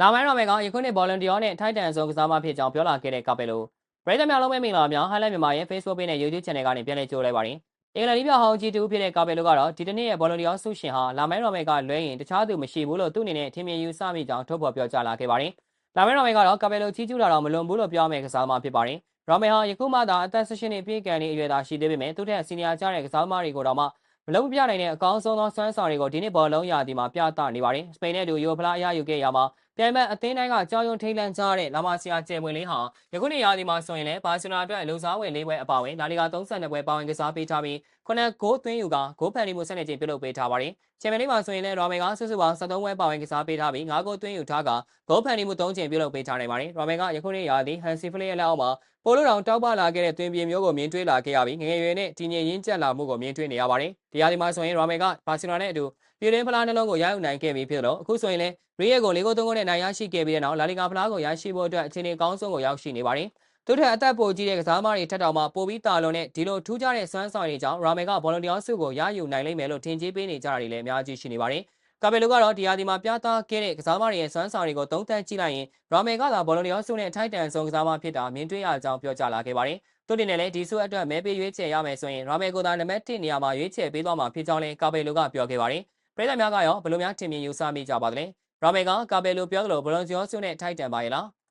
လာမိုင်းရော်မယ်ကယခုနှစ်ဘောလုံးဒီယောနဲ့ထိုက်တန်ဆုံးကစားမဖြစ်ကြောင်းပြောလာခဲ့တဲ့ကာပယ်လိုပရိသတ်များလုံးပဲမင်္ဂလာများ highlight မြန်မာရဲ့ Facebook page နဲ့ YouTube channel ကနေပြန်လည်ကြိုလိုက်ပါတယ်။အင်္ဂလန်ဒီပြဟောင်းကြီးတူဖြစ်တဲ့ကာပယ်လိုကတော့ဒီတစ်နှစ်ရဲ့ဘောလုံးဒီယောဆုရှင်ဟာလာမိုင်းရော်မယ်ကလွဲရင်တခြားသူမရှိဘူးလို့သူ့အနေနဲ့ထင်မြင်ယူဆမိကြောင်းထုတ်ဖော်ပြောကြားလာခဲ့ပါတယ်။လာမိုင်းရော်မယ်ကတော့ကာပယ်လိုကြီးကျူးတာတော့မလွန်ဘူးလို့ပြောမယ်ကစားသမားဖြစ်ပါတယ်။ရော်မယ်ဟာယခုမှသာအသက်18နှစ်ပြည့်ကန်နေအရွယ်သားရှိသေးပေမဲ့သူ့ထက်စီနီယာကျတဲ့ကစားသမားတွေကိုတော့မှမလုံးပြနိုင်တဲ့အကောင်းဆုံးသောစွမ်းဆောင်တွေကိုဒီနှစ်ဘောလုံးရာသီမှာပြသနေပါတယ်။စပိန်နဲ့တူရိုဖလားအရယူခဲ့ရမှာပြိုင်ဘက်အသင်းတိုင်းကကြောင်းရုံထိန်လန့်ကြတဲ့လာမာစီယာကျယ်ပွင့်လင်းဟာယခုနှစ်ရာသီမှာဆိုရင်လည်းဘာစီလိုနာအတွက်အလုံစားဝင်၄ပွဲအပါအဝင်လာလီဂါ32ပွဲပါဝင်ကစားပေးထားပြီး9ဂိုးသွင်းယူကဂိုးဖန်တီမှု12ကြိမ်ပြုလုပ်ပေးထားပါတယ်။ချန်ပီယံလိမှာဆိုရင်လည်းရော်မယ်ကစုစုပေါင်း73ပွဲပါဝင်ကစားပေးထားပြီး9ဂိုးသွင်းယူထားကဂိုးဖန်တီမှု3ကြိမ်ပြုလုပ်ပေးထားနိုင်ပါတယ်။ရော်မယ်ကယခုနှစ်ရာသီဟန်စီဖလစ်ရဲ့လက်အောက်မှာပိုလိုတောင်တောက်ပလာခဲ့တဲ့သွင်းပြေမျိုးကိုမြင်တွေ့လာခဲ့ရပြီးငငယ်ရွယ်နဲ့တည်ငြိမ်ရင်းကျက်လာမှုကိုမြင်တွေ့နေရပါတယ်။ဒီရာသီမှာဆိုရင်ရော်မယ်ကဘာစီလိုနာနဲ့အတူပြည်တွင်းဖလားနှလုံးကိုရယူနိုင်ခဲ့ပြီးဖြစ်လို့အခုဆိုရင်လည်းရီယက်ကို၄ဂိုး3ဂိုးနဲ့နိုင်ရရှိခဲ့ပြီးတဲ့နောက်လာလီဂါဖလားကိုရရှိဖို့အတွက်အခြေအနေအကောင်းဆုံးကိုရောက်ရှိနေပါတယ်။သူထက်အသက်ပိုကြီးတဲ့ကစားသမားတွေထက်တောင်မှပိုပြီးတာလွန်တဲ့ဒီလိုထူးခြားတဲ့စွမ်းဆောင်ရည်ကြောင့်ရာမယ်ကဘောလုံးတရားစုကိုရယူနိုင်လိမ့်မယ်လို့ထင်ကြေးပေးနေကြတာတွေလည်းအများကြီးရှိနေပါတယ်။ကာပယ်လိုကတော့ဒီရာသီမှာပြသခဲ့တဲ့ကစားသမားတွေရဲ့စွမ်းဆောင်ရည်ကိုသုံးသပ်ကြည့်လိုက်ရင်ရာမယ်ကသာဘောလုံးတရားစုနဲ့ထိုက်တန်ဆုံးကစားသမားဖြစ်တာမြင်တွေ့ရကြောင်းပြောကြားလာခဲ့ပါတယ်။သူတင်နဲ့လည်းဒီဆုအတွက်မဲပေးရွေးချယ်ရမယ်ဆိုရင်ရာမယ်ကိုသာနံပါတ်1နေရာမှာရွေးချယ်ပေးသွားမှာဖြစ်ကြောင်းလည်းကာပယ်လိုကပြောခဲ့ပါတယ်။ပရိသတ်များကရောဘယ်လိုများထင်မြင်ယူဆမိကြပါသလဲ။ရာမယ်ကကာပယ်လိုပြောသလိုဘလွန်ဂျော့ဆုနဲ့ထိုက်တန်ပါရဲ့လား။